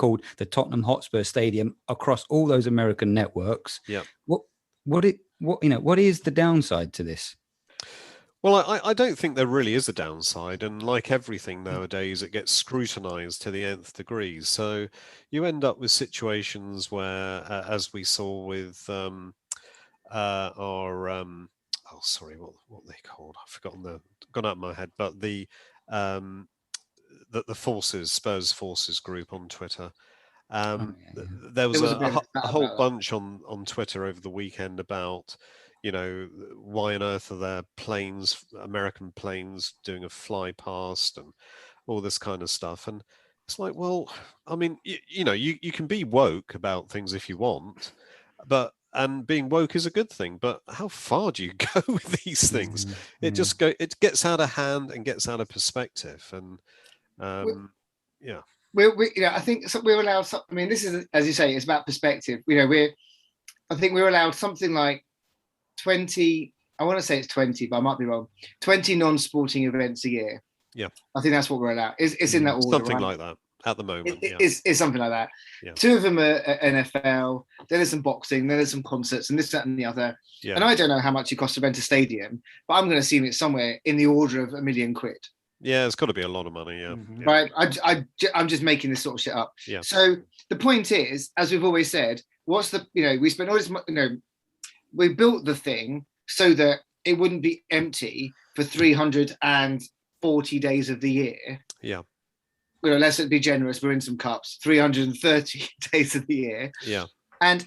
called the Tottenham Hotspur Stadium across all those American networks. Yeah. What is the downside to this? Well, I don't think there really is a downside, and like everything nowadays, it gets scrutinized to the nth degree. So you end up with situations where, as we saw with our oh, sorry, what they called? I've forgotten gone out of my head, but um, the Forces, Spurs Forces group on Twitter. There was a whole bunch on Twitter over the weekend about, why on earth are there American planes doing a fly past and all this kind of stuff. And it's like, well, I mean, you can be woke about things if you want, and being woke is a good thing, but how far do you go with these things? It gets out of hand and gets out of perspective. And yeah. I think we're allowed. I mean, this is, as you say, it's about perspective. I think we're allowed something like 20. I want to say it's 20, but I might be wrong. 20 non-sporting events a year. Yeah, I think that's what we're allowed. It's in that order, something right? like that at the moment. It's something like that. Yeah. 2 of them are NFL. Then there's some boxing. Then there's some concerts, and this, that, and the other. Yeah. And I don't know how much it costs to rent a stadium, but I'm going to assume it's somewhere in the order of £1 million. Yeah, it's got to be a lot of money. Yeah, right. I'm just making this sort of shit up. Yeah. So the point is, as we've always said, we spent all this, we built the thing so that it wouldn't be empty for 340 days of the year. Yeah. Let's be generous. We're in some cups. 330 days of the year. Yeah. And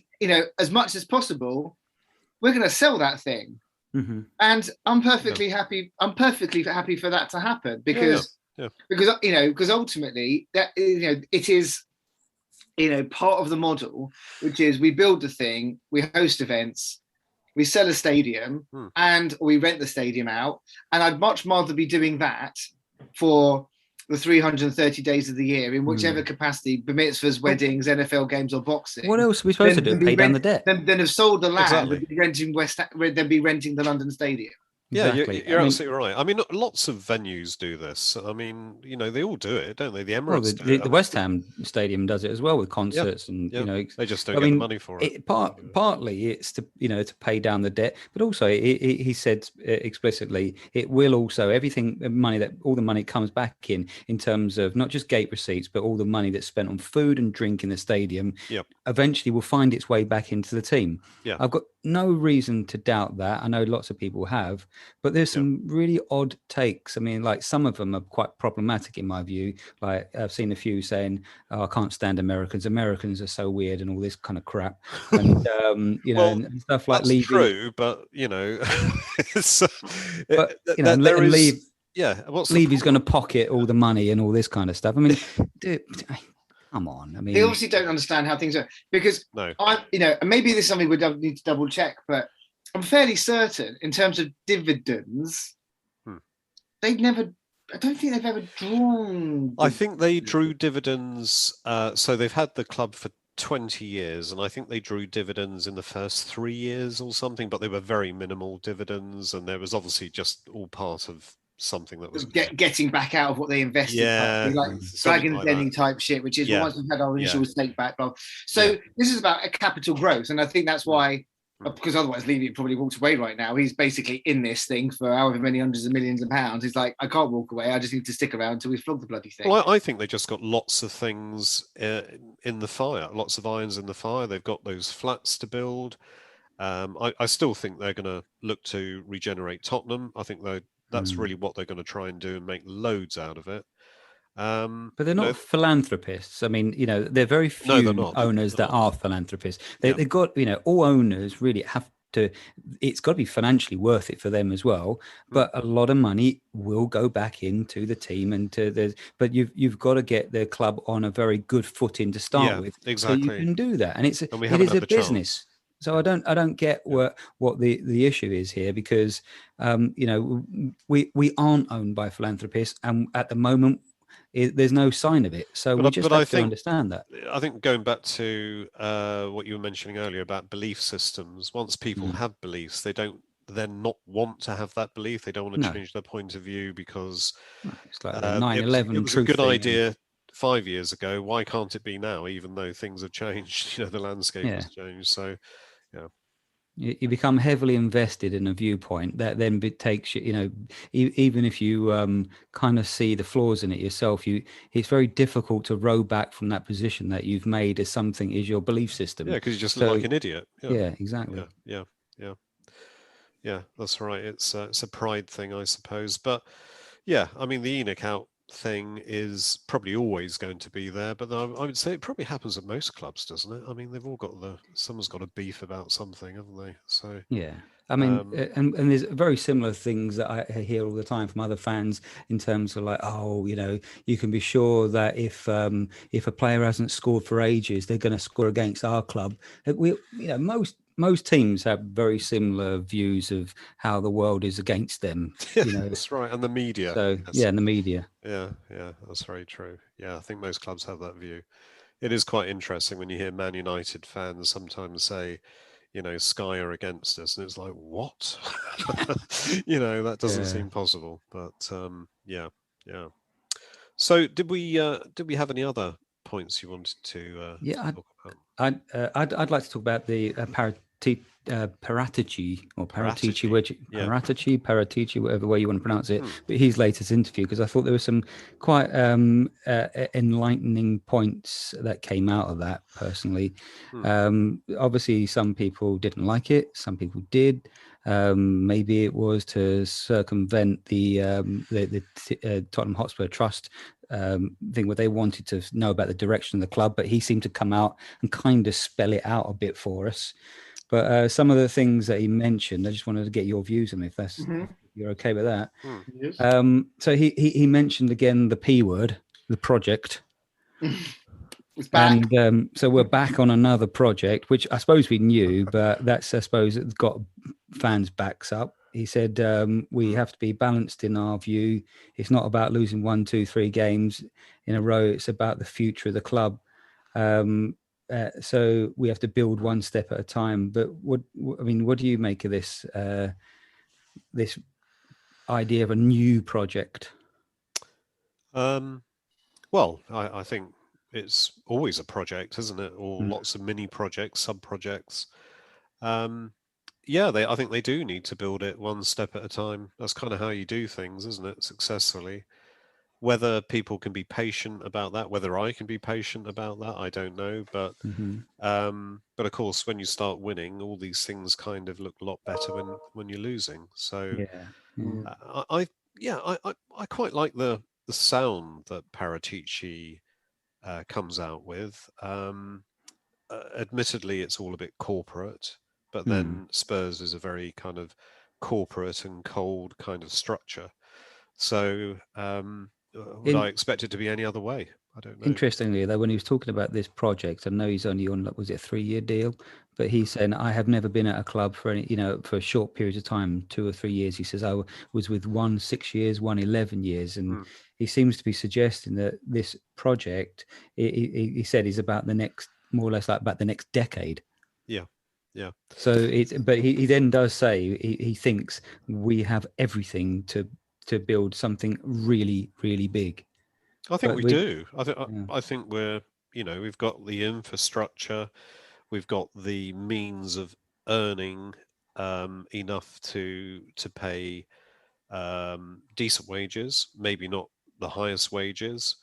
as much as possible, we're going to sell that thing. Mm-hmm. And I'm perfectly happy. I'm perfectly happy for that to happen because ultimately that it is part of the model, which is we build the thing, we host events, we sell a stadium, and we rent the stadium out. And I'd much rather be doing that for the 330 days of the year in whichever capacity, bar mitzvahs, weddings, NFL games, or boxing. What else are we supposed to do? Pay down the debt? Then have sold the land and be renting the London Stadium. Yeah, exactly. you're absolutely right. I mean, lots of venues do this. I mean, they all do it, don't they? The Emirates the West Ham Stadium does it as well with concerts, and they just don't get the money for it. Partly it's to to pay down the debt, but also he said explicitly it will also all the money comes back in terms of not just gate receipts, but all the money that's spent on food and drink in the stadium. Eventually will find its way back into the team. I've got no reason to doubt that. I know lots of people have. But there's some really odd takes. I mean, like some of them are quite problematic in my view. Like I've seen a few saying, "Oh, I can't stand Americans. Americans are so weird," and all this kind of crap. And and stuff like that's Levy. True, but Levy's going to pocket all the money and all this kind of stuff. I mean, dude, come on. I mean, they obviously don't understand how things are because maybe this is something we need to double check, but I'm fairly certain in terms of dividends, I don't think they've ever drawn. I think they drew dividends. So they've had the club for 20 years, and I think they drew dividends in the first 3 years or something, but they were very minimal dividends, and there was obviously just all part of something that was getting back out of what they invested. Like Dragon's Den type shit, which is once we've had our initial stake back. So this is about a capital growth, and I think that's why. Because otherwise Levy probably walks away right now. He's basically in this thing for however many hundreds of millions of pounds. He's like, I can't walk away. I just need to stick around until we flog the bloody thing. Well, I think they just got lots of things in the fire, lots of irons in the fire. They've got those flats to build. I still think they're going to look to regenerate Tottenham. I think that's really what they're going to try and do and make loads out of it. But they're not philanthropists. I mean, they're very few owners that are philanthropists. They've got, all owners really have to. It's got to be financially worth it for them as well. But a lot of money will go back into the team and But you've got to get the club on a very good footing to start with. Exactly. So you can do that, and it is a business. So I don't get what the issue is here because we aren't owned by philanthropists, and at the moment. There's no sign of it, so we just have to understand that. I think going back to what you were mentioning earlier about belief systems, once people have beliefs, they don't then not want to have that belief. They don't want to change their point of view because it's like the 9/11 it was a good idea 5 years ago, why can't it be now, even though things have changed? The landscape has changed. So, yeah. You become heavily invested in a viewpoint that then takes you, even if you kind of see the flaws in it yourself, it's very difficult to row back from that position that you've made as something is your belief system. Yeah, because you just look like an idiot. Yeah, exactly. Yeah, that's right. It's a pride thing, I suppose. But yeah, I mean, the Enoch out thing is probably always going to be there, but I would say it probably happens at most clubs, doesn't it? I mean, they've all got someone's got a beef about something, haven't they? So yeah, I mean, and there's very similar things that I hear all the time from other fans in terms of like, oh, you can be sure that if a player hasn't scored for ages, they're going to score against our club. Most teams have very similar views of how the world is against them. That's right, and the media. So yeah, and the media. Yeah, that's very true. Yeah, I think most clubs have that view. It is quite interesting when you hear Man United fans sometimes say, Sky are against us, and it's like, what? That doesn't seem possible. But yeah. So did we have any other points you wanted to talk about? I'd like to talk about the Paratici, whatever way you want to pronounce it. But his latest interview, because I thought there were some quite enlightening points that came out of that. Personally, obviously some people didn't like it, some people did. Maybe it was to circumvent the Tottenham Hotspur Trust thing where they wanted to know about the direction of the club, but he seemed to come out and kind of spell it out a bit for us. But some of the things that he mentioned, I just wanted to get your views on if you're okay with that. Yes. So he mentioned again the P word, the project. It's back. And so we're back on another project, which I suppose we knew, but that's, I suppose, it's got fans' backs up. He said we have to be balanced in our view. It's not about losing 1, 2, 3 games in a row. It's about the future of the club. So we have to build one step at a time. But what do you make of this this idea of a new project? Well, I think it's always a project, isn't it? Or lots of mini projects, sub projects. I think they do need to build it one step at a time. That's kind of how you do things, isn't it? Successfully. Whether people can be patient about that, whether I can be patient about that, I don't know. But but of course, when you start winning, all these things kind of look a lot better when you're losing. So I quite like the sound that Paratici comes out with. Admittedly, it's all a bit corporate, but then Spurs is a very kind of corporate and cold kind of structure. So would I expect it to be any other way? I don't know. Interestingly, though, when he was talking about this project, I know he's only on, was it a 3-year deal? But he's saying, I have never been at a club for for a short period of time, 2 or 3 years. He says, I was with one 6 years, one 11 years. And he seems to be suggesting that this project, he said, is about the next, more or less like about the next decade. Yeah. So but he then does say he thinks we have everything to build something really, really big. I think we do. I think we're, we've got the infrastructure, we've got the means of earning enough to pay decent wages, maybe not the highest wages.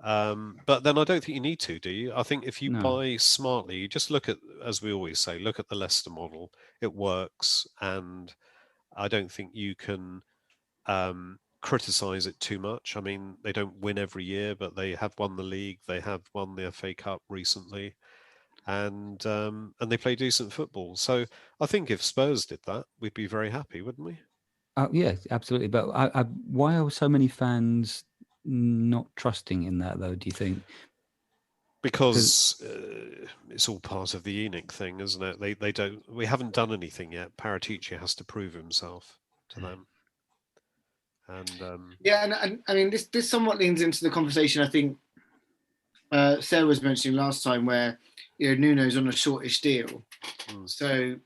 But then I don't think you need to, do you? I think if you buy smartly, you just look at, as we always say, look at the Leicester model. It works, and I don't think you can criticize it too much. I mean, they don't win every year, but they have won the league. They have won the FA Cup recently, and they play decent football. So I think if Spurs did that, we'd be very happy, wouldn't we? Yeah, absolutely. But why are so many fans not trusting in that, though? Do you think? Because it's all part of the Enoch thing, isn't it? They don't. We haven't done anything yet. Paratici has to prove himself to them. And and I mean, this somewhat leans into the conversation I think Sarah was mentioning last time, where Nuno's on a shortish deal. So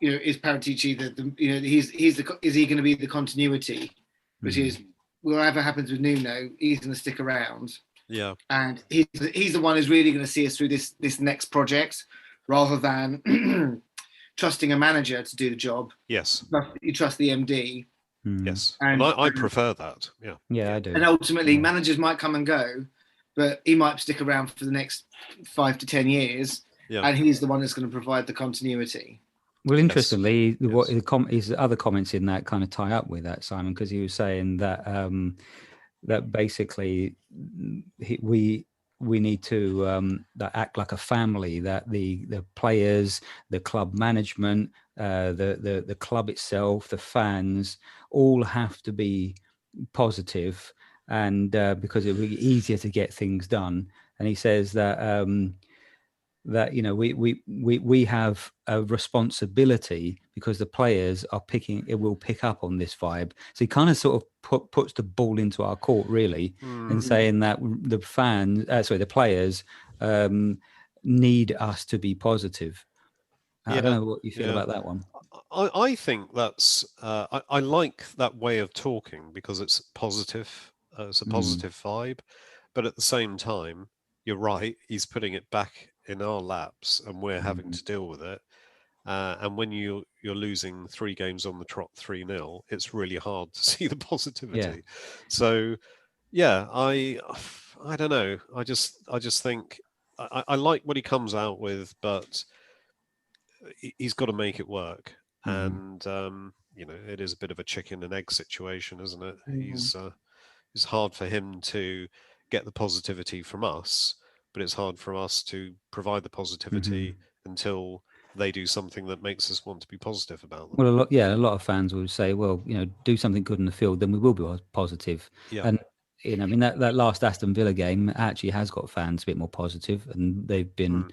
is Paratici is he going to be the continuity, which is whatever happens with Nuno, he's going to stick around. Yeah. And he's the one who's really going to see us through this next project, rather than trusting a manager to do the job. Yes. You trust the MD. Yes. And I prefer that. Yeah. Yeah, I do. And ultimately, managers might come and go, but he might stick around for the next 5 to 10 years. Yeah. And he's the one that's going to provide the continuity. Well, interestingly, what his other comments in that kind of tie up with that, Simon, because he was saying that that basically we need to act like a family, that the players, the club management, the club itself, the fans, all have to be positive, and because it will be easier to get things done. And he says that that we have a responsibility, because the players are will pick up on this vibe. So he kind of sort of puts the ball into our court, really, and saying that the the players need us to be positive. I don't know what you feel about that one. I think that's I like that way of talking, because it's positive. It's a positive vibe, but at the same time, you're right. He's putting it back in our laps, and we're having to deal with it. And when you're losing 3 games on the trot, 3-0, it's really hard to see the positivity. Yeah. So, yeah, I don't know. I just think I like what he comes out with, but he's got to make it work. And it is a bit of a chicken and egg situation, isn't it? It's hard for him to get the positivity from us, but it's hard for us to provide the positivity until they do something that makes us want to be positive about them. Well, a lot of fans will say, well, do something good in the field, then we will be positive. Yeah. And I mean, that last Aston Villa game actually has got fans a bit more positive, and they've been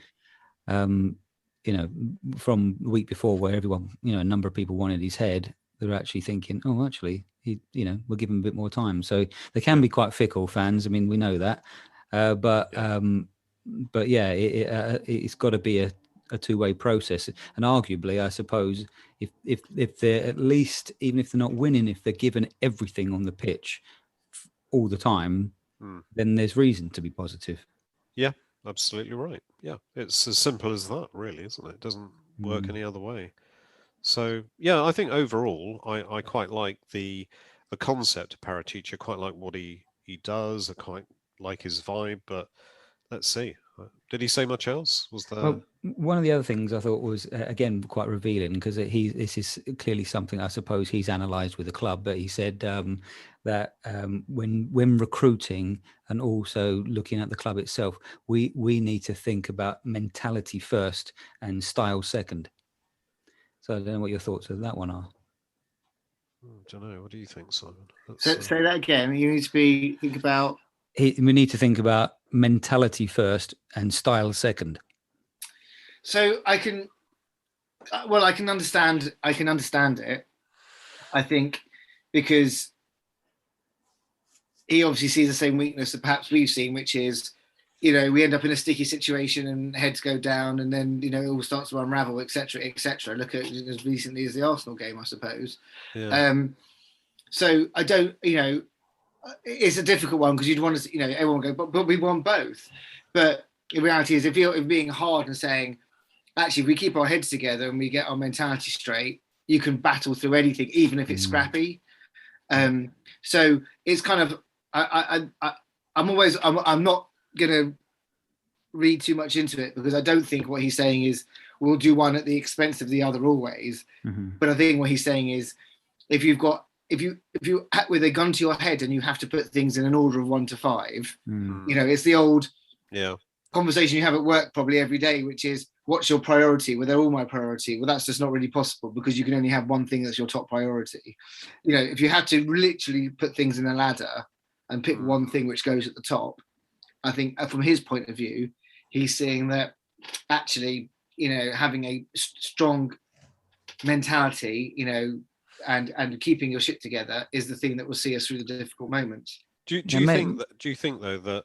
from the week before, where everyone, a number of people wanted his head, they're actually thinking, oh, actually, we'll give him a bit more time. So they can be quite fickle, fans. I mean, we know that, but yeah, it's got to be a two-way process. And arguably, I suppose, if they're at least, even if they're not winning, if they're given everything on the pitch all the time, then there's reason to be positive. Yeah. Absolutely right. Yeah, it's as simple as that, really, isn't it? It doesn't work any other way. So, yeah, I think overall, I quite like the concept of Paratici. I quite like what he does. I quite like his vibe. But let's see. Did he say much else? Was there? Well, one of the other things I thought was again quite revealing, because this is clearly something I suppose he's analysed with the club. But he said that when recruiting and also looking at the club itself, we need to think about mentality first and style second. So I don't know what your thoughts of that one are. I don't know. What do you think, Simon? Say that again. You need to think about. We need to think about mentality first and style second. So I can understand it. I think because he obviously sees the same weakness that perhaps we've seen, which is, we end up in a sticky situation and heads go down, and then it all starts to unravel, etc., etc. Look at as recently as the Arsenal game, I suppose. Yeah. So I don't, it's a difficult one, because you'd want to, everyone go, but we want both. But the reality is, if you're being hard and saying, actually, if we keep our heads together and we get our mentality straight, you can battle through anything, even if it's scrappy. So it's kind of, I'm not going to read too much into it, because I don't think what he's saying is we'll do one at the expense of the other always. But I think what he's saying is, if you with a gun to your head and you have to put things in an order of 1 to 5, it's the old conversation you have at work probably every day, which is, what's your priority? Well, they're all my priority. Well, that's just not really possible, because you can only have one thing that's your top priority. If you had to literally put things in a ladder and pick one thing which goes at the top, I think from his point of view, he's seeing that actually, having a strong mentality, and keeping your shit together is the thing that will see us through the difficult moments. Do you think though that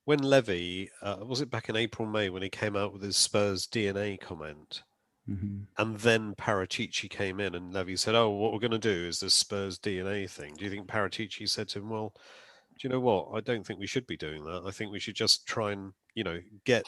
when Levy was it back in April, May, when he came out with his Spurs DNA comment, and then Paratici came in and Levy said, "Oh, what we're going to do is this Spurs DNA thing." Do you think Paratici said to him, "Well, you know what? I don't think we should be doing that. I think we should just try and, get